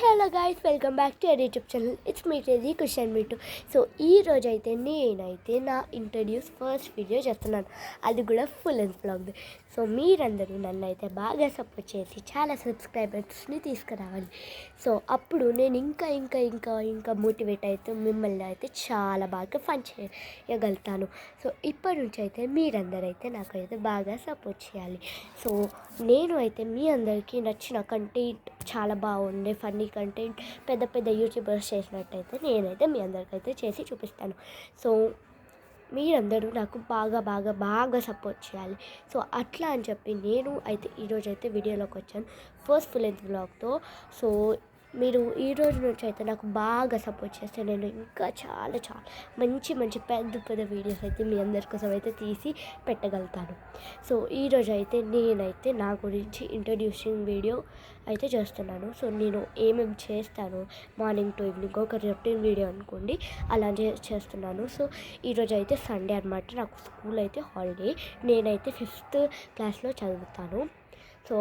Hello guys, welcome back to our YouTube channel. It's me crazy question Meetu. So ఈ రోజు అయితే నేనైతే నా ఇంట్రడ్యూస్ ఫస్ట్ వీడియో చేస్తున్నాను, అది కూడా ఫుల్ లెంత్ బ్లాగ్. సో మీరందరూ నన్ను అయితే బాగా సపోర్ట్ చేసి చాలా సబ్స్క్రైబర్స్ని తీసుకురావాలి. సో అప్పుడు నేను ఇంకా ఇంకా ఇంకా ఇంకా మోటివేట్ అయితే మిమ్మల్ని అయితే చాలా బాగా ఫన్ చేయగలుగుతాను. సో ఇప్పటి నుంచి అయితే మీరందరూ అయితే నాకైతే బాగా సపోర్ట్ చేయాలి. సో నేను అయితే మీ అందరికీ నచ్చిన కంటెంట్, చాలా బాగుండే ఫన్నీ కంటెంట్ పెద్ద పెద్ద యూట్యూబర్స్ చేసినట్టయితే నేనైతే మీ అందరికైతే చేసి చూపిస్తాను. సో మీరందరూ నాకు బాగా బాగా బాగా సపోర్ట్ చేయాలి. సో అట్లా అని చెప్పి నేను అయితే ఈరోజు అయితే వీడియోలోకి వచ్చాను ఫస్ట్ ఫుల్ లెంత్ బ్లాగ్తో. సో మీరు ఈ రోజు నుంచి అయితే నాకు బాగా సపోర్ట్ చేస్తే నేను ఇంకా చాలా చాలా మంచి మంచి పెద్ద పెద్ద వీడియోస్ అయితే మీ అందరి కోసం అయితే తీసి పెట్టగలుగుతాను. సో ఈరోజు అయితే నేనైతే నా గురించి ఇంట్రడ్యూసింగ్ వీడియో అయితే చేస్తున్నాను. సో నేను ఏమేమి చేస్తాను మార్నింగ్ టు ఈవినింగ్ ఒక రొటీన్ వీడియో అనుకోండి, అలా చేస్తున్నాను. సో ఈరోజు అయితే సండే అనమాట, నాకు స్కూల్ అయితే హాలిడే. నేనైతే 5th క్లాస్లో చదువుతాను. సో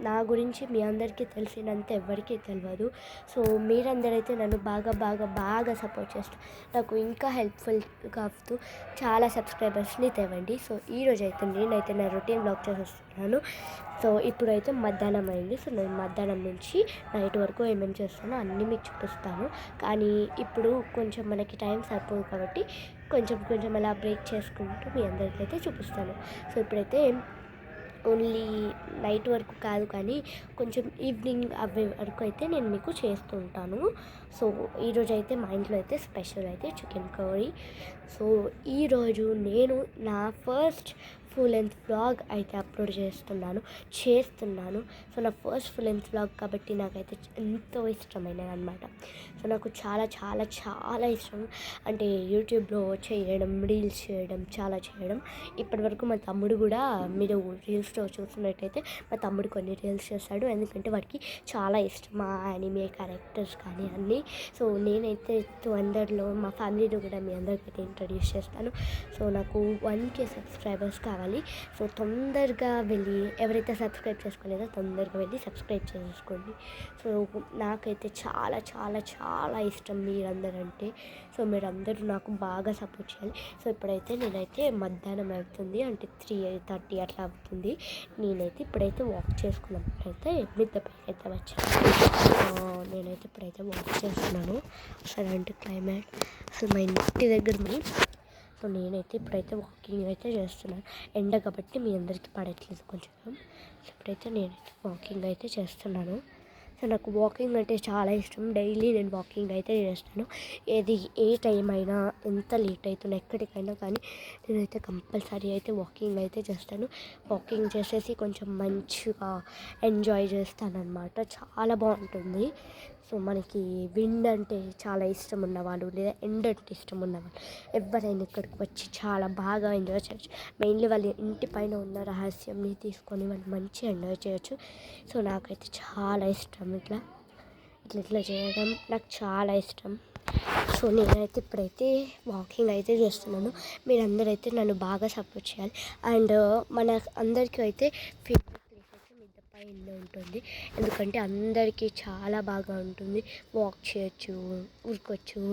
నా గురించి మీ అందరికీ తెలిసినంత ఎవరికీ తెలియదు. సో మీరందరైతే నన్ను బాగా బాగా బాగా సపోర్ట్ చేస్తారు, నాకు ఇంకా హెల్ప్ఫుల్గా అవుతూ చాలా సబ్స్క్రైబర్స్ని తేవండి. సో ఈరోజు అయితే నేనైతే నా రొటీన్ బ్లాగ్ చేస్తున్నాను. సో ఇప్పుడైతే మధ్యాహ్నం అయింది. సో నేను మధ్యాహ్నం నుంచి నైట్ వరకు ఏమేమి చేస్తానో అన్నీ మీకు చూపిస్తాను. కానీ ఇప్పుడు కొంచెం మనకి టైం సరిపోదు కాబట్టి కొంచెం కొంచెం అలా బ్రేక్ చేసుకుంటూ మీ అందరికైతే చూపిస్తాను. సో ఇప్పుడైతే ఓన్లీ నైట్ వరకు కాదు, కానీ కొంచెం ఈవినింగ్ అవ్వే వరకు అయితే నేను మీకు చేస్తూ ఉంటాను. సో ఈరోజు అయితే మా ఇంట్లో అయితే స్పెషల్ అయితే చికెన్ కర్రీ. సో ఈరోజు నేను నా ఫస్ట్ ఫుల్ లెంత్ వ్లాగ్ అయితే అప్లోడ్ చేస్తున్నాను. సో నా ఫస్ట్ ఫుల్ లెంత్ వ్లాగ్ కాబట్టి నాకైతే ఎంతో ఇష్టమైనది అనమాట. సో నాకు చాలా చాలా చాలా ఇష్టం, అంటే యూట్యూబ్లో చేయడం, రీల్స్ చేయడం, చాలా చేయడం. ఇప్పటివరకు మా తమ్ముడు కూడా, మీరు రీల్స్లో చూస్తున్నట్టయితే మా తమ్ముడు కొన్ని రీల్స్ చేస్తాడు, ఎందుకంటే వాడికి చాలా ఇష్టం మా యానిమే క్యారెక్టర్స్ కానీ అన్నీ. సో నేనైతే తొందరలో మా ఫ్యామిలీలో కూడా మీ అందరికైతే ఇంట్రడ్యూస్ చేస్తాను. సో నాకు 1K సబ్స్క్రైబర్స్ కావాలి. సో తొందరగా వెళ్ళి, ఎవరైతే సబ్స్క్రైబ్ చేసుకోలేదో తొందరగా వెళ్ళి సబ్స్క్రైబ్ చేసుకోండి. సో నాకైతే చాలా చాలా చాలా ఇష్టం మీరందరంటే. సో మీరందరూ నాకు బాగా సపోర్ట్ చేయాలి. సో ఇప్పుడైతే నేనైతే మధ్యాహ్నం అవుతుంది, అంటే 3:30 అట్లా అవుతుంది. నేనైతే ఇప్పుడైతే వాక్ చేసుకున్నప్పుడైతే మిద్దపైకి అయితే వచ్చాను. నేనైతే ఇప్పుడైతే వాక్ చేస్తున్నాను. అలాంటి క్లైమేట్. సో మా ఇంటి దగ్గరని. సో నేనైతే ఇప్పుడైతే వాకింగ్ అయితే చేస్తున్నాను. ఎండ కాబట్టి మీ అందరికీ పడట్లేదు కొంచెం. సో ఇప్పుడైతే నేనైతే వాకింగ్ అయితే చేస్తున్నాను. సో నాకు వాకింగ్ అంటే చాలా ఇష్టం. డైలీ నేను వాకింగ్ అయితే చేస్తాను. ఏ టైం అయినా, ఎంత లేట్ అవుతున్నా, ఎక్కడికైనా కానీ నేనైతే కంపల్సరీ అయితే వాకింగ్ అయితే చేస్తాను. వాకింగ్ చేసేసి కొంచెం మంచిగా ఎంజాయ్ చేస్తాను అనమాట. చాలా బాగుంటుంది. సో మనకి విండ్ అంటే చాలా ఇష్టం ఉన్నవాళ్ళు, లేదా ఎండ అంటే ఇష్టం ఉన్నవాళ్ళు ఎవరైనా ఇక్కడికి వచ్చి చాలా బాగా ఎంజాయ్ చేయొచ్చు. మెయిన్లీ వాళ్ళ ఇంటి పైన ఉన్న రహస్యంని తీసుకొని వాళ్ళు మంచిగా ఎంజాయ్ చేయొచ్చు. సో నాకైతే చాలా ఇష్టం ఇట్లా చేయడం, నాకు చాలా ఇష్టం. సో నేనైతే ఇప్పుడైతే వాకింగ్ అయితే చేస్తున్నాను. మీరందరూ అయితే నన్ను బాగా సపోర్ట్ చేయాలి. అండ్ మన అందరికీ అయితే ఫేవరెట్ ప్లేస్ అయితే మిద్దపై ఇల్లు ఉంటుంది, ఎందుకంటే అందరికీ చాలా బాగా ఉంటుంది. వాక్ చేయొచ్చు, ఊరుకోవచ్చు,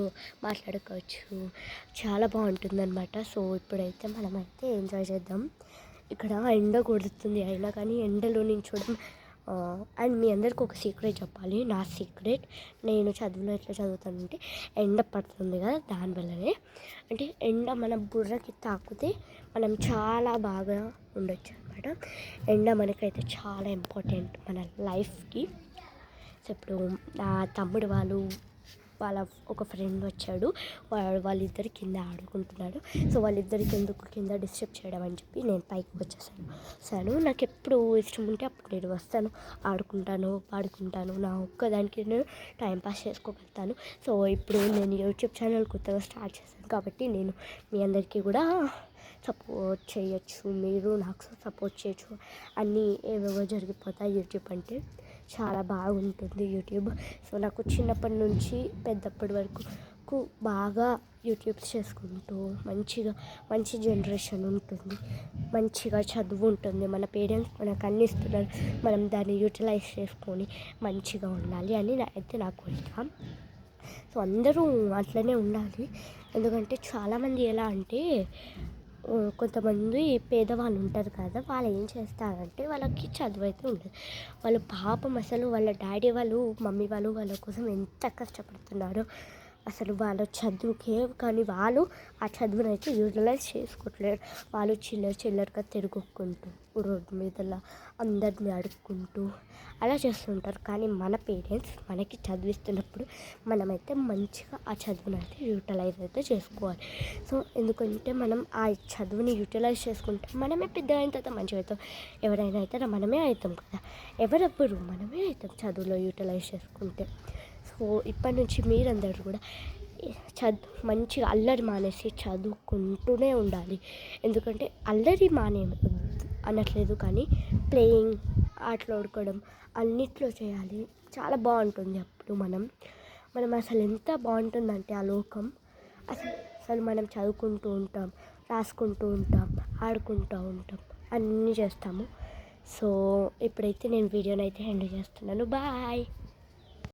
మాట్లాడుకోవచ్చు, చాలా బాగుంటుంది అనమాట. సో ఇప్పుడైతే మనమైతే ఎంజాయ్ చేద్దాం. ఇక్కడ ఎండ కొడుతుంది, అయినా కానీ ఎండలో నించోవడం. అండ్ మీ అందరికి ఒక సీక్రెట్ చెప్పాలి. నా సీక్రెట్, నేను చదువులో ఎట్లా చదువుతానంటే ఎండ పడుతుంది కదా, దానివల్లనే. అంటే ఎండ మన బుర్రకి తాకితే మనం చాలా బాగా ఉండొచ్చు అనమాట. ఎండ మనకైతే చాలా ఇంపార్టెంట్ మన లైఫ్కి. సో ఇప్పుడు నా తమ్ముడు వాళ్ళ ఒక ఫ్రెండ్ వచ్చాడు, వాళ్ళిద్దరు కింద ఆడుకుంటున్నాడు. సో వాళ్ళిద్దరికి ఎందుకు కింద డిస్టర్బ్ చేయడం అని చెప్పి నేను పైకి వచ్చేసాను. నాకు ఎప్పుడు ఇష్టం ఉంటే అప్పుడు నేను వస్తాను, ఆడుకుంటాను, పాడుకుంటాను, నా ఒక్కదానికి నేను టైంపాస్ చేసుకోగలుగుతాను. సో ఇప్పుడు నేను యూట్యూబ్ ఛానల్ కొత్తగా స్టార్ట్ చేశాను కాబట్టి నేను మీ అందరికీ కూడా సపోర్ట్ చేయొచ్చు, మీరు నాకు సపోర్ట్ చేయొచ్చు. అన్నీ ఏవేవో జరిగిపోతాయి. యూట్యూబ్ అంటే చాలా బాగుంటుంది యూట్యూబ్. సో నాకు చిన్నప్పటి నుంచి పెద్దప్పటి వరకు మీకు బాగా యూట్యూబ్స్ చేసుకుంటూ మంచి జనరేషన్ ఉంటుంది, మంచిగా చదువు ఉంటుంది, మన పేరెంట్స్ మనకు అన్ని ఇస్తున్నారు, మనం దాన్ని యూటిలైజ్ చేసుకొని మంచిగా ఉండాలి అని నా కోరిక. సో అందరూ అట్లనే ఉండాలి. ఎందుకంటే చాలామంది ఎలా అంటే కొంతమంది పేదవాళ్ళు ఉంటారు కదా, వాళ్ళు ఏం చేస్తారంటే వాళ్ళకి చదువు అయితే ఉండదు. వాళ్ళు పాపం అసలు వాళ్ళ డాడీ వాళ్ళు మమ్మీ వాళ్ళు వాళ్ళ కోసం ఎంత కష్టపడుతున్నారో అసలు వాళ్ళ చదువుకే, కానీ వాళ్ళు ఆ చదువును అయితే యూటిలైజ్ చేసుకోవట్లేరు. వాళ్ళు చిల్లరగా తిరుగుకుంటూ రోడ్డు మీదలా అందరిని అడుక్కుంటూ అలా చేస్తుంటారు. కానీ మన పేరెంట్స్ మనకి చదివిస్తున్నప్పుడు మనమైతే మంచిగా ఆ చదువుని అయితే యూటిలైజ్ అయితే చేసుకోవాలి. సో ఎందుకంటే మనం ఆ చదువుని యూటిలైజ్ చేసుకుంటే మనమే పెద్ద అయిన తర్వాత మంచిగా అవుతాం. ఎవరైనా అయితే మనమే అవుతాం కదా, ఎవరెవ్వరు మనమే అవుతాం చదువులో యూటిలైజ్ చేసుకుంటే. సో ఇప్పటి నుంచి మీరందరూ కూడా మంచిగా అల్లరి మానేసి చదువుకుంటూనే ఉండాలి. ఎందుకంటే అల్లరి అనట్లేదు, కానీ ప్లేయింగ్, ఆటలాడుకోవడం అన్నిట్లో చేయాలి. చాలా బాగుంటుంది అప్పుడు మనం అసలు ఎంత బాగుంటుందంటే ఆ లోకం. అసలు మనం చదువుకుంటూ ఉంటాం, రాసుకుంటూ ఉంటాం, ఆడుకుంటూ ఉంటాం, అన్నీ చేస్తాము. సో ఇప్పుడైతే నేను వీడియోని అయితే ఎండ్ చేస్తున్నాను. బాయ్.